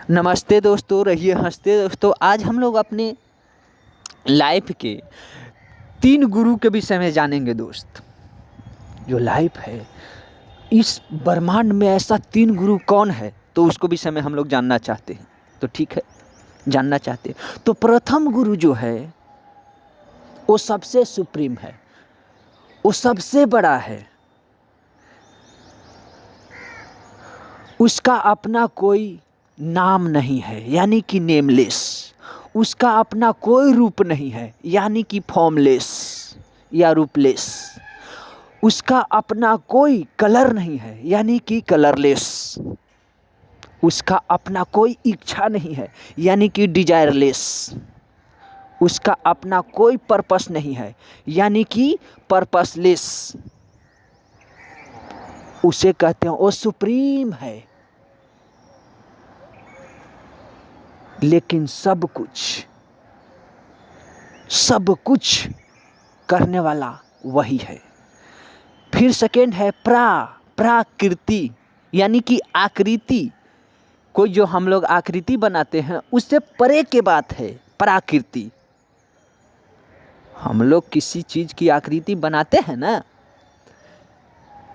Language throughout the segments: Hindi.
नमस्ते दोस्तों, रहिए हंसते दोस्तों। आज हम लोग अपने लाइफ के 3 गुरु के विषय में जानेंगे दोस्त। जो लाइफ है, इस ब्रह्मांड में ऐसा 3 गुरु कौन है, तो उसको विषय में हम लोग जानना चाहते हैं। तो ठीक है, जानना चाहते हैं। तो प्रथम गुरु जो है वो सबसे सुप्रीम है, वो सबसे बड़ा है। उसका अपना कोई नाम नहीं है, यानी कि नेमलेस। उसका अपना कोई रूप नहीं है, यानी कि फॉर्मलेस या रूपलेस। उसका अपना कोई कलर नहीं है, यानी कि कलरलेस। उसका अपना कोई इच्छा नहीं है, यानी कि डिजायरलेस। उसका अपना कोई पर्पस नहीं है, यानी कि पर्पसलेस। उसे कहते हैं वो सुप्रीम है। लेकिन सब कुछ करने वाला वही है। फिर सेकेंड है प्राकृति, यानी कि आकृति। कोई जो हम लोग आकृति बनाते हैं उससे परे के बात है प्राकृति। हम लोग किसी चीज की आकृति बनाते हैं ना,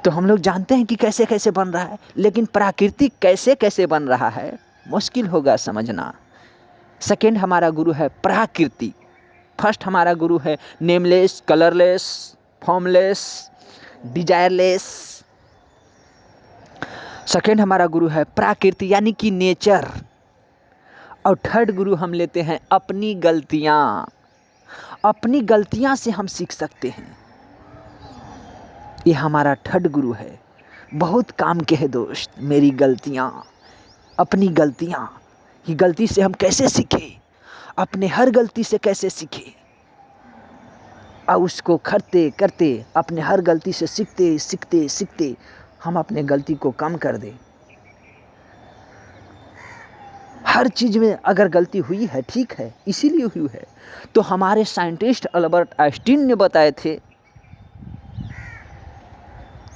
तो हम लोग जानते हैं कि कैसे कैसे बन रहा है, लेकिन प्राकृतिक कैसे कैसे बन रहा है मुश्किल होगा समझना। सेकेंड हमारा गुरु है प्राकृति। फर्स्ट हमारा गुरु है nameless, colourless, formless, desireless. Second हमारा गुरु है प्राकृति, यानी कि नेचर। और थर्ड गुरु हम लेते हैं अपनी गलतियां। अपनी गलतियां से हम सीख सकते हैं। ये हमारा थर्ड गुरु है। बहुत काम के है दोस्त मेरी गलतियां, अपनी गलतियां। कि गलती से हम कैसे सीखें, अपने हर गलती से कैसे सीखें, और उसको करते करते अपने हर गलती से सीखते सीखते सीखते हम अपने गलती को कम कर दें। हर चीज़ में अगर गलती हुई है, ठीक है, इसीलिए हुई है। तो हमारे साइंटिस्ट अल्बर्ट आइंस्टीन ने बताए थे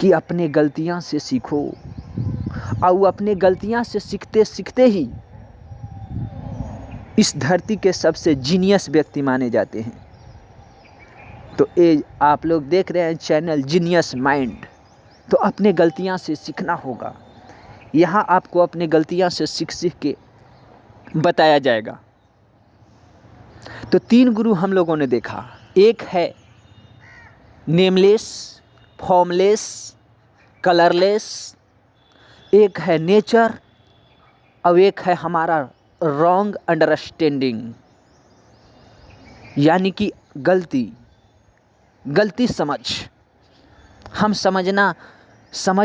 कि अपने गलतियां से सीखो, और वो अपने गलतियां से सीखते सीखते ही इस धरती के सबसे जीनियस व्यक्ति माने जाते हैं। तो ये आप लोग देख रहे हैं चैनल जीनियस माइंड। तो अपने गलतियां से सीखना होगा। यहाँ आपको अपने गलतियां से सीख सीख के बताया जाएगा। तो 3 गुरु हम लोगों ने देखा। एक है नेमलेस, फॉर्मलेस, कलरलेस। एक है नेचर, और एक है हमारा रॉन्ग अंडरस्टैंडिंग, यानी कि गलती समझ। हम समझ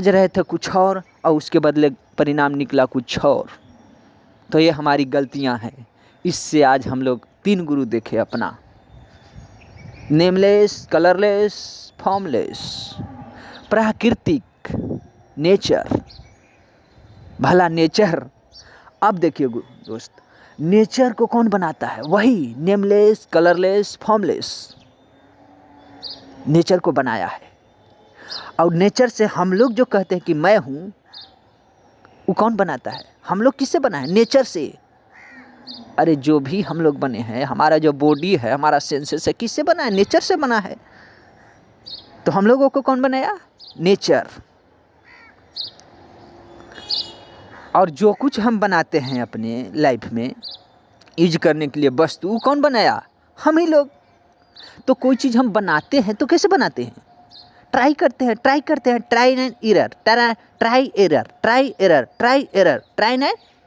रहे थे कुछ और उसके बदले परिणाम निकला कुछ और। तो ये हमारी गलतियां हैं। इससे आज हम लोग 3 गुरु देखे अपना, नेमलेस, कलरलेस, फॉर्मलेस, प्राकृतिक, नेचर। भला नेचर, अब देखिए दोस्त, नेचर को कौन बनाता है? वही नेमलेस, कलरलेस, फॉर्मलेस नेचर को बनाया है। और नेचर से हम लोग जो कहते हैं कि मैं हूं, वो कौन बनाता है? हम लोग किससे बना है? नेचर से। अरे जो भी हम लोग बने हैं, हमारा जो बॉडी है, हमारा सेंसेस है, किससे बना है? नेचर से बना है। तो हम लोगों को कौन बनाया? नेचर। और जो कुछ हम बनाते हैं अपने लाइफ में यूज करने के लिए वस्तु, कौन बनाया? हम ही लोग। तो कोई चीज़ हम बनाते हैं तो कैसे बनाते हैं? ट्राई करते हैं, try and error, try and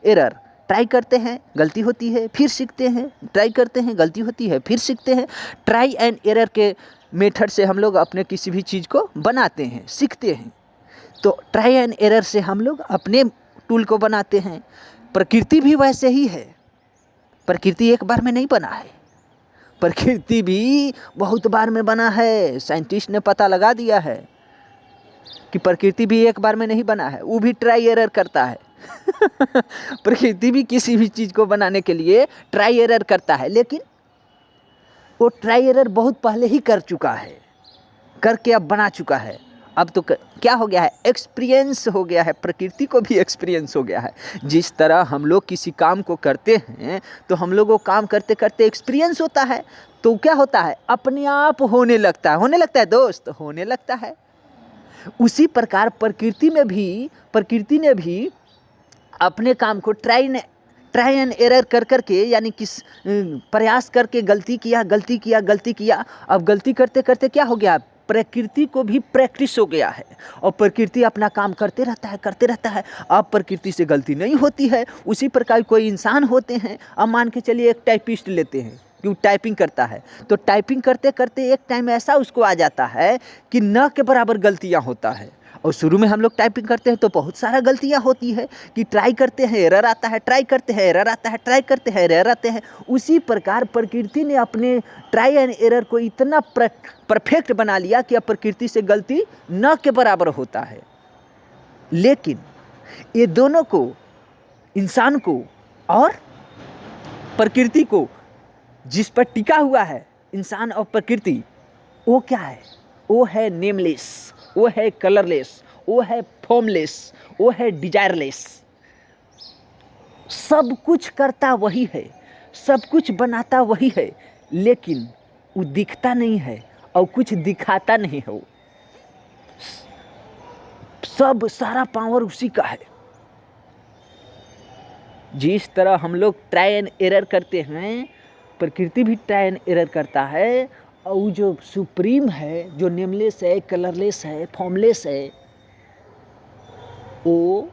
error. Try करते हैं, गलती होती है, फिर सीखते हैं, ट्राई करते हैं, गलती होती है, फिर सीखते हैं। ट्राई एंड एरर के मेथड से हम लोग अपने किसी भी चीज़ को बनाते हैं, सीखते हैं। तो ट्राई एंड एरर से हम लोग अपने टूल को बनाते हैं। प्रकृति भी वैसे ही है। प्रकृति एक बार में नहीं बना है, प्रकृति भी बहुत बार में बना है। साइंटिस्ट ने पता लगा दिया है कि प्रकृति भी एक बार में नहीं बना है, वो भी ट्राई एरर करता है। प्रकृति भी किसी भी चीज़ को बनाने के लिए ट्राई एरर करता है, लेकिन वो ट्राई एरर बहुत पहले ही कर चुका है, करके अब बना चुका है। अब तो क्या हो गया है, एक्सपीरियंस हो गया है, प्रकृति को भी एक्सपीरियंस हो गया है। जिस तरह हम लोग किसी काम को करते हैं तो हम लोग वो काम करते करते एक्सपीरियंस होता है, तो क्या होता है, अपने आप होने लगता है दोस्त, होने लगता है। उसी प्रकार प्रकृति ने भी अपने काम को ट्राई एंड एरर कर करके, यानी किस प्रयास करके गलती किया। अब गलती करते करते क्या हो गया, प्रकृति को भी प्रैक्टिस हो गया है और प्रकृति अपना काम करते रहता है। अब प्रकृति से गलती नहीं होती है। उसी प्रकार कोई इंसान होते हैं, अब मान के चलिए एक टाइपिस्ट लेते हैं, क्यों टाइपिंग करता है, तो टाइपिंग करते करते एक टाइम ऐसा उसको आ जाता है कि न के बराबर गलतियाँ होता है। और शुरू में हम लोग टाइपिंग करते हैं तो बहुत सारा गलतियाँ होती है कि ट्राई करते हैं एरर आता है, ट्राई करते हैं एरर आता है, ट्राई करते हैं एरर आते हैं। उसी प्रकार प्रकृति ने अपने ट्राई एंड एरर को इतना परफेक्ट बना लिया कि अब प्रकृति से गलती न के बराबर होता है। लेकिन ये दोनों को, इंसान को और प्रकृति को, जिस पर टिका हुआ है इंसान और प्रकृति, वो क्या है, वो है नेमलेस, वो है कलरलेस, वो है फॉर्मलेस, वो है डिजायरलेस। सब कुछ करता वही है, सब कुछ बनाता वही है, लेकिन वो दिखता नहीं है और कुछ दिखाता नहीं है। वो सब सारा पावर उसी का है। जिस तरह हम लोग ट्राई एंड एरर करते हैं, प्रकृति भी ट्राई एंड एरर करता है। और वो जो सुप्रीम है, जो नेमलेस है, कलरलेस है, फॉर्मलेस है, वो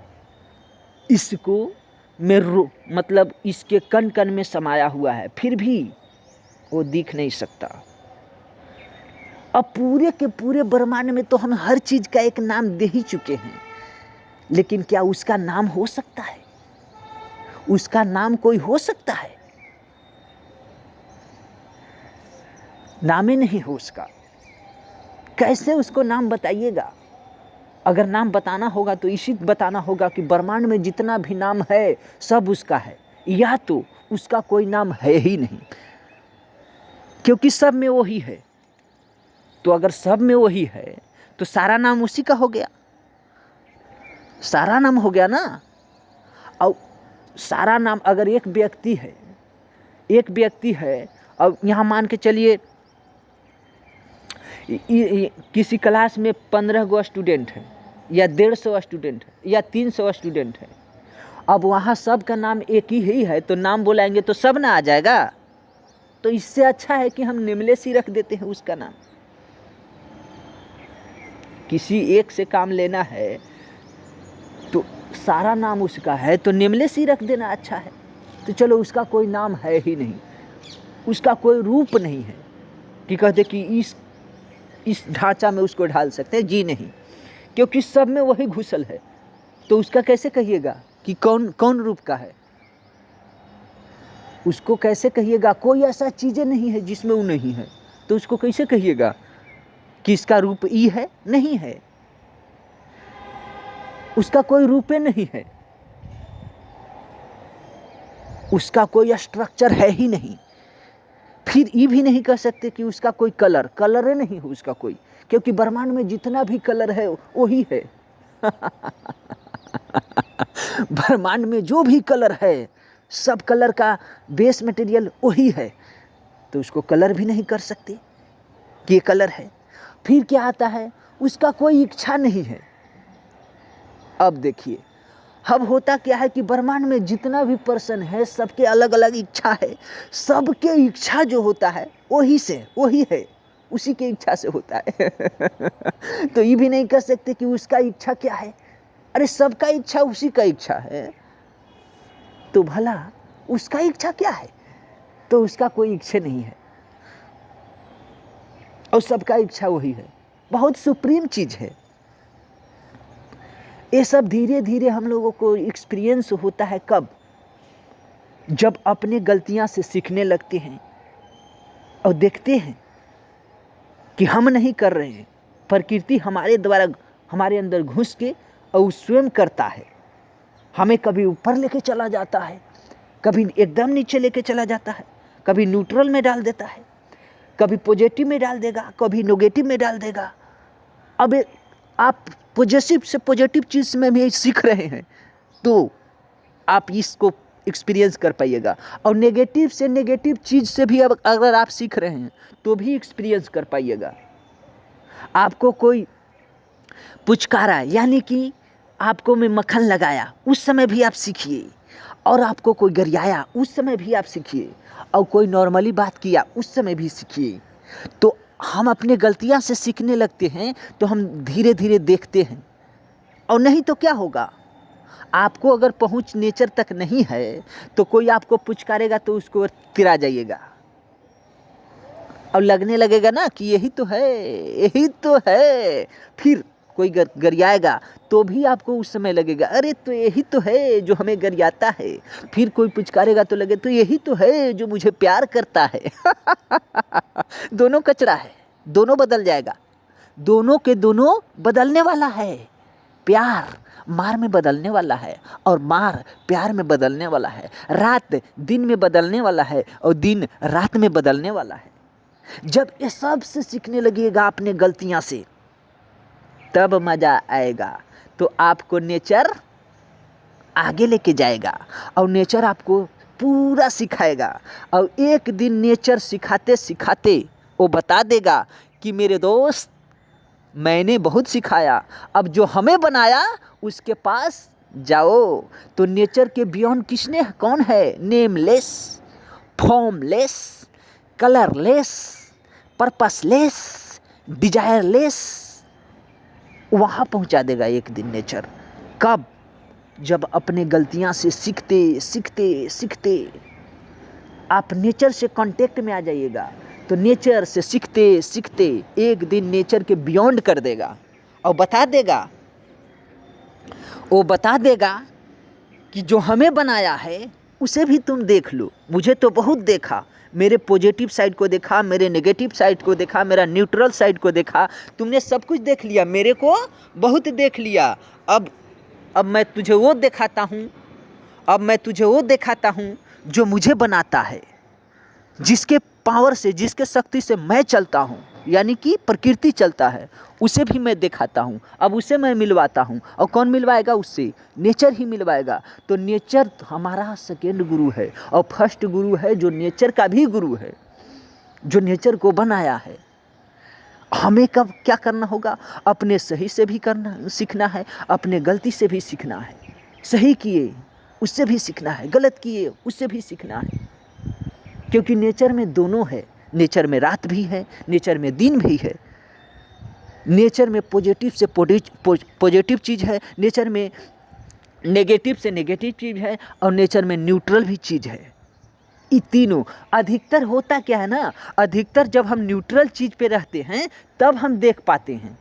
इसको मतलब इसके कण कण में समाया हुआ है, फिर भी वो दिख नहीं सकता। अब पूरे के पूरे ब्रह्मांड में तो हम हर चीज का एक नाम दे ही चुके हैं, लेकिन क्या उसका नाम हो सकता है? उसका नाम कोई हो सकता है? नाम ही नहीं हो उसका। कैसे उसको नाम बताइएगा? अगर नाम बताना होगा तो इसी बताना होगा कि ब्रह्मांड में जितना भी नाम है सब उसका है, या तो उसका कोई नाम है ही नहीं, क्योंकि सब में वही है। तो अगर सब में वही है तो सारा नाम उसी का हो गया, सारा नाम हो गया ना। और सारा नाम, अगर एक व्यक्ति है, अब यहाँ मान के चलिए किसी क्लास में 15 गो स्टूडेंट है, या 150 स्टूडेंट है, या 300 स्टूडेंट है। अब वहाँ सब का नाम एक ही है, तो नाम बुलाएंगे तो सब ना आ जाएगा। तो इससे अच्छा है कि हम नेमलेस ही रख देते हैं उसका नाम। किसी एक से काम लेना है तो सारा नाम उसका है, तो नेमलेस ही रख देना अच्छा है। तो चलो, उसका कोई नाम है ही नहीं, उसका कोई रूप नहीं है कि कहते कि इस ढांचा में उसको ढाल सकते हैं, जी नहीं, क्योंकि सब में वही घुसल है। तो उसका कैसे कहिएगा कि कौन रूप का है? उसको कैसे कहिएगा? कोई ऐसा चीजें नहीं है जिसमें वो नहीं है, तो उसको कैसे कहिएगा कि इसका रूप ई है? नहीं है, उसका कोई रूपे नहीं है, उसका कोई स्ट्रक्चर है ही नहीं। फिर ये भी नहीं कह सकते कि उसका कोई कलर नहीं हो उसका कोई, क्योंकि ब्रह्मांड में जितना भी कलर है वही है। ब्रह्मांड में जो भी कलर है, सब कलर का बेस मटेरियल वही है, तो उसको कलर भी नहीं कर सकते कि ये कलर है। फिर क्या आता है? उसका कोई इच्छा नहीं है। अब देखिए, अब होता क्या है कि ब्रह्मांड में जितना भी पर्सन है, सबके अलग अलग इच्छा है। सबके इच्छा जो होता है वही है, उसी के इच्छा से होता है। तो ये भी नहीं कह सकते कि उसका इच्छा क्या है। अरे सबका इच्छा उसी का इच्छा है, तो भला उसका इच्छा क्या है? तो उसका कोई इच्छा नहीं है और सबका इच्छा वही है। बहुत सुप्रीम चीज है। ये सब धीरे धीरे हम लोगों को एक्सपीरियंस होता है। कब? जब अपने गलतियां से सीखने लगते हैं और देखते हैं कि हम नहीं कर रहे हैं, प्रकृति हमारे द्वारा हमारे अंदर घुस के और स्वयं करता है। हमें कभी ऊपर लेके चला जाता है, कभी एकदम नीचे लेके चला जाता है, कभी न्यूट्रल में डाल देता है, कभी पॉजिटिव में डाल देगा, कभी नेगेटिव में डाल देगा। अब आप पॉजिटिव से पॉजिटिव चीज़ में भी सीख रहे हैं तो आप इसको एक्सपीरियंस कर पाइएगा, और नेगेटिव से नेगेटिव चीज़ से भी अब अगर आप सीख रहे हैं तो भी एक्सपीरियंस कर पाइएगा। आपको कोई पुचकारा यानी कि आपको मैं मक्खन लगाया उस समय भी आप सीखिए, और आपको कोई गरियाया उस समय भी आप सीखिए, और कोई नॉर्मली बात किया उस समय भी सीखिए। तो हम अपने गलतियां से सीखने लगते हैं तो हम धीरे धीरे देखते हैं, और नहीं तो क्या होगा, आपको अगर पहुंच नेचर तक नहीं है तो कोई आपको पुचकारेगा तो उसको तिरा जाइएगा और लगने लगेगा ना कि यही तो है, यही तो है। फिर कोई गरियाएगा तो भी आपको उस समय लगेगा अरे तो यही तो है जो हमें गरियाता है। फिर कोई पुचकारेगा तो लगे तो यही तो है जो मुझे प्यार करता है। दोनों कचरा है, दोनों बदल जाएगा, दोनों के दोनों बदलने वाला है। प्यार मार में बदलने वाला है और मार प्यार में बदलने वाला है। रात दिन में बदलने वाला है और दिन रात में बदलने वाला है। जब ये सब से सीखने लगेगा अपने गलतियां से तब मजा आएगा। तो आपको नेचर आगे लेके जाएगा और नेचर आपको पूरा सिखाएगा, और एक दिन नेचर सिखाते सिखाते वो बता देगा कि मेरे दोस्त मैंने बहुत सिखाया, अब जो हमें बनाया उसके पास जाओ। तो नेचर के बियॉन्ड किसने कौन है? Nameless, formless, colourless, purposeless, desireless, वहाँ पहुँचा देगा एक दिन नेचर। कब? जब अपने गलतियाँ से सीखते सीखते सीखते आप नेचर से कांटेक्ट में आ जाइएगा तो नेचर से सीखते सीखते एक दिन नेचर के बियॉन्ड कर देगा और बता देगा, वो बता देगा कि जो हमें बनाया है उसे भी तुम देख लो। मुझे तो बहुत देखा, मेरे पॉजिटिव साइड को देखा, मेरे नेगेटिव साइड को देखा, मेरा न्यूट्रल साइड को देखा, तुमने सब कुछ देख लिया, मेरे को बहुत देख लिया। अब मैं तुझे वो दिखाता हूँ, अब मैं तुझे वो दिखाता हूँ जो मुझे बनाता है, जिसके पावर से, जिसके शक्ति से मैं चलता हूँ, यानी कि प्रकृति चलता है, उसे भी मैं दिखाता हूँ। अब उसे मैं मिलवाता हूँ, और कौन मिलवाएगा उससे? नेचर ही मिलवाएगा। तो नेचर हमारा सेकेंड गुरु है, और फर्स्ट गुरु है जो नेचर का भी गुरु है, जो नेचर को बनाया है। हमें कब क्या करना होगा? अपने सही से भी करना सीखना है, अपने गलती से भी सीखना है। सही किए उससे भी सीखना है, गलत किए उससे भी सीखना है, क्योंकि नेचर में दोनों है। नेचर में रात भी है, नेचर में दिन भी है। नेचर में पॉजिटिव से पॉजिटिव चीज़ है, नेचर में नेगेटिव से नेगेटिव चीज़ है, और नेचर में न्यूट्रल भी चीज़ है। ये तीनों अधिकतर होता क्या है ना, अधिकतर जब हम न्यूट्रल चीज़ पे रहते हैं तब हम देख पाते हैं।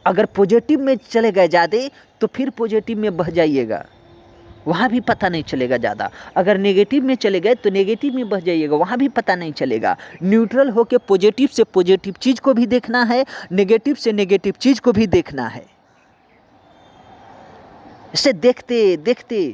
अगर पॉजिटिव में चले गए ज़्यादा तो फिर पॉजिटिव में बह जाइएगा, वहाँ भी पता नहीं चलेगा ज़्यादा। अगर नेगेटिव में चले गए तो नेगेटिव में बह जाइएगा, वहाँ भी पता नहीं चलेगा। न्यूट्रल होके पॉजिटिव से पॉजिटिव चीज़ को भी देखना है, नेगेटिव से नेगेटिव चीज़ को भी देखना है। इसे देखते देखते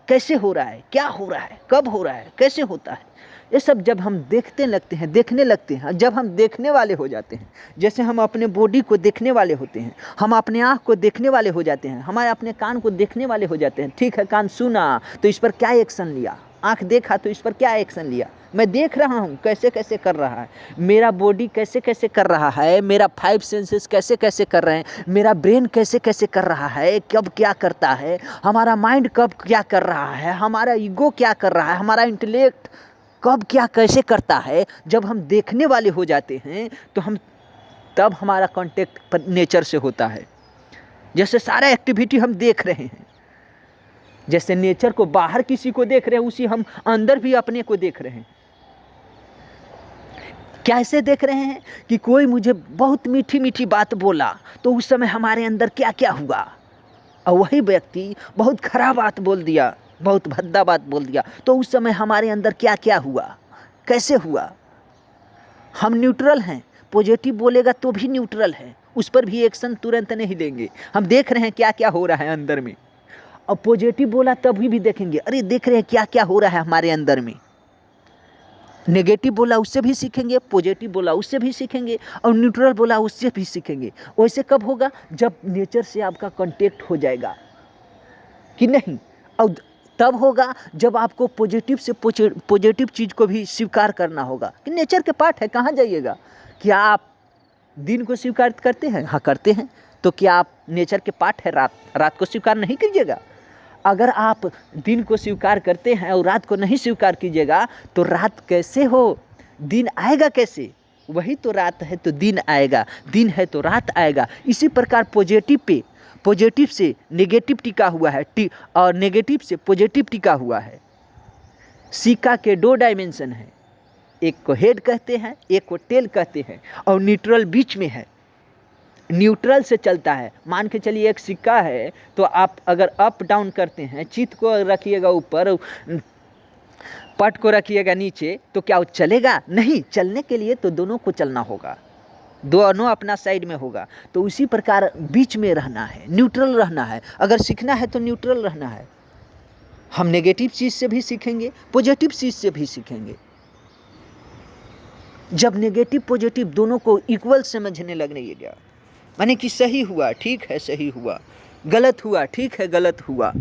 कैसे हो रहा है, क्या हो रहा है, कब हो रहा है, कैसे होता है, ये सब जब हम देखते लगते हैं, देखने लगते हैं, जब हम देखने वाले हो जाते हैं, जैसे हम अपने बॉडी को देखने वाले होते हैं, हम अपने आँख को देखने वाले हो जाते हैं, हमारे अपने कान को देखने वाले हो जाते हैं। ठीक है, कान सुना तो इस पर क्या एक्शन लिया, आँख देखा तो इस पर क्या एक्शन लिया, मैं देख रहा हूँ कैसे कैसे कर रहा है, मेरा बॉडी कैसे कैसे कर रहा है, मेरा 5 सेंसेस कैसे कैसे कर रहे हैं, मेरा ब्रेन कैसे कैसे कर रहा है, कब क्या करता है, हमारा माइंड कब क्या कर रहा है, हमारा ईगो क्या कर रहा है, हमारा इंटेलेक्ट कब क्या कैसे करता है। जब हम देखने वाले हो जाते हैं तो हम तब हमारा कांटेक्ट नेचर से होता है। जैसे सारा एक्टिविटी हम देख रहे हैं, जैसे नेचर को बाहर किसी को देख रहे हैं, उसी हम अंदर भी अपने को देख रहे हैं। कैसे देख रहे हैं कि कोई मुझे बहुत मीठी मीठी बात बोला तो उस समय हमारे अंदर क्या क्या हुआ, और वही व्यक्ति बहुत खराब बात बोल दिया, बहुत भद्दा बात बोल दिया, तो उस समय हमारे अंदर क्या क्या हुआ, कैसे हुआ। हम न्यूट्रल हैं, पॉजिटिव बोलेगा तो भी न्यूट्रल है, उस पर भी एक्शन तुरंत नहीं लेंगे। हम देख रहे हैं क्या क्या हो रहा है अंदर में, और पॉजिटिव बोला तभी भी देखेंगे, अरे देख रहे हैं क्या क्या हो रहा है हमारे अंदर में। नेगेटिव बोला उससे भी सीखेंगे, पॉजिटिव बोला उससे भी सीखेंगे, और न्यूट्रल बोला उससे भी सीखेंगे। वैसे कब होगा? जब नेचर से आपका कांटेक्ट हो जाएगा कि नहीं, और तब होगा जब आपको पॉजिटिव से पॉजिटिव चीज़ को भी स्वीकार करना होगा कि नेचर के पार्ट है, कहाँ जाइएगा। क्या आप दिन को स्वीकार करते हैं? हाँ करते हैं। तो क्या आप नेचर के पार्ट है रात को स्वीकार नहीं कीजिएगा? अगर आप दिन को स्वीकार करते हैं और रात को नहीं स्वीकार कीजिएगा तो रात कैसे हो, दिन आएगा कैसे? वही तो रात है तो दिन आएगा, दिन है तो रात आएगा। इसी प्रकार पॉजिटिव से नेगेटिव टिका हुआ है, और नेगेटिव से पॉजिटिव टिका हुआ है। सिक्का के 2 डायमेंशन है, एक को हेड कहते हैं, एक को टेल कहते हैं, और न्यूट्रल बीच में है। न्यूट्रल से चलता है। मान के चलिए एक सिक्का है, तो आप अगर अप डाउन करते हैं, चित को रखिएगा ऊपर, पट को रखिएगा नीचे, तो क्या वो चलेगा? नहीं। चलने के लिए तो दोनों को चलना होगा, दोनों अपना साइड में होगा। तो उसी प्रकार बीच में रहना है, न्यूट्रल रहना है। अगर सीखना है तो न्यूट्रल रहना है। हम नेगेटिव चीज़ से भी सीखेंगे, पॉजिटिव चीज़ से भी सीखेंगे। जब नेगेटिव पॉजिटिव दोनों को इक्वल समझने लगेगा, माने कि सही हुआ ठीक है सही हुआ, गलत हुआ ठीक है गलत हुआ,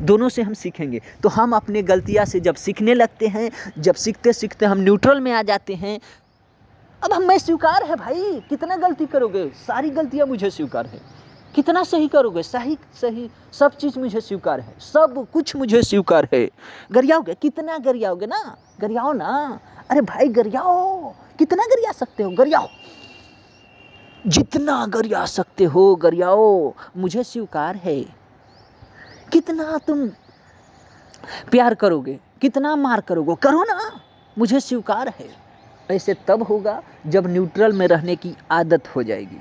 दोनों से हम सीखेंगे। तो हम अपने गलतियाँ से जब सीखने लगते हैं, जब सीखते सीखते हम न्यूट्रल में आ जाते हैं। अब मैं स्वीकार है भाई, कितना गलती करोगे, सारी गलतियाँ मुझे स्वीकार है। कितना सही करोगे, सही सब चीज़ मुझे स्वीकार है, सब कुछ मुझे स्वीकार है। गरियाओगे, कितना गरियाओगे ना, गरियाओ ना। अरे भाई गरियाओ, कितना गरिया सकते हो, गरियाओ, जितना गरिया सकते हो गरियाओ, मुझे स्वीकार है। कितना तुम प्यार करोगे, कितना मार करोगे, करो ना, मुझे स्वीकार है। ऐसे तब होगा जब न्यूट्रल में रहने की आदत हो जाएगी।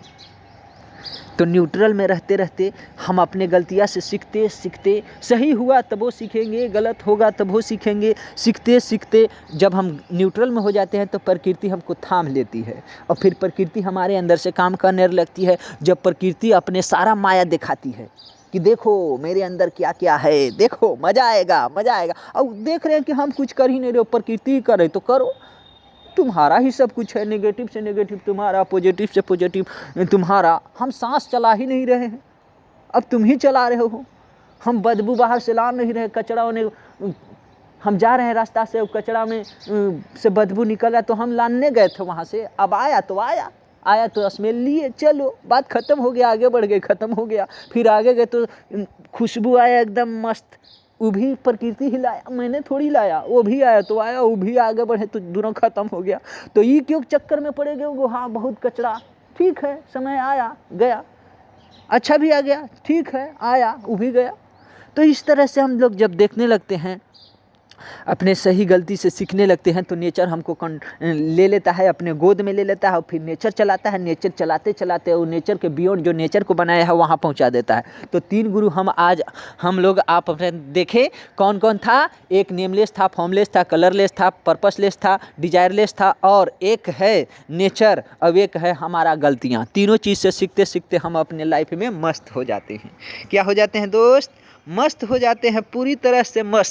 तो न्यूट्रल में रहते रहते हम अपने गलतियाँ से सीखते सीखते, सही हुआ तब वो सीखेंगे, गलत होगा तब वो सीखेंगे। सीखते सीखते जब हम न्यूट्रल में हो जाते हैं तो प्रकृति हमको थाम लेती है, और फिर प्रकृति हमारे अंदर से काम करने लगती है। जब प्रकृति अपने सारा माया दिखाती है कि देखो मेरे अंदर क्या क्या है, देखो मज़ा आएगा मज़ा आएगा। और देख रहे हैं कि हम कुछ कर ही नहीं रहे, प्रकृति ही कर रहे, तो करो, तुम्हारा ही सब कुछ है। नेगेटिव से नेगेटिव तुम्हारा, पॉजिटिव से पॉजिटिव तुम्हारा। हम सांस चला ही नहीं रहे हैं, अब तुम ही चला रहे हो। हम बदबू बाहर से ला नहीं रहे, कचरा ने, हम जा रहे हैं रास्ता से, कचरा में से बदबू निकल रहा तो हम लाने गए थे वहाँ से, अब आया तो स्मेल लिए, चलो बात ख़त्म हो गया, आगे बढ़ गए, ख़त्म हो गया। फिर आगे गए तो खुशबू आया एकदम मस्त, वो भी प्रकृति ही लाया, मैंने थोड़ी लाया, वो भी आया तो आया, वो भी आगे बढ़े तो दोनों खत्म हो गया। तो ये क्यों चक्कर में पड़े गए वो, हाँ बहुत कचरा, ठीक है समय आया गया, अच्छा भी आ गया, ठीक है आया वो भी गया। तो इस तरह से हम लोग जब देखने लगते हैं, अपने सही गलती से सीखने लगते हैं, तो नेचर हमको ले लेता है, अपने गोद में ले लेता है, और फिर नेचर चलाता है। नेचर चलाते चलाते वो नेचर के बियॉन्ड जो नेचर को बनाया है वहाँ पहुँचा देता है। तो 3 गुरु हम लोग आप अपने देखे कौन कौन था। एक नेमलेस था, फॉर्मलेस था, कलरलेस था, पर्पसलेस था, डिजायरलेस था, और एक है नेचर, अब एक है हमारा गलतियाँ। तीनों चीज़ से सीखते सीखते हम अपने लाइफ में मस्त हो जाते हैं। क्या हो जाते हैं दोस्त? मस्त हो जाते हैं, पूरी तरह से मस्त।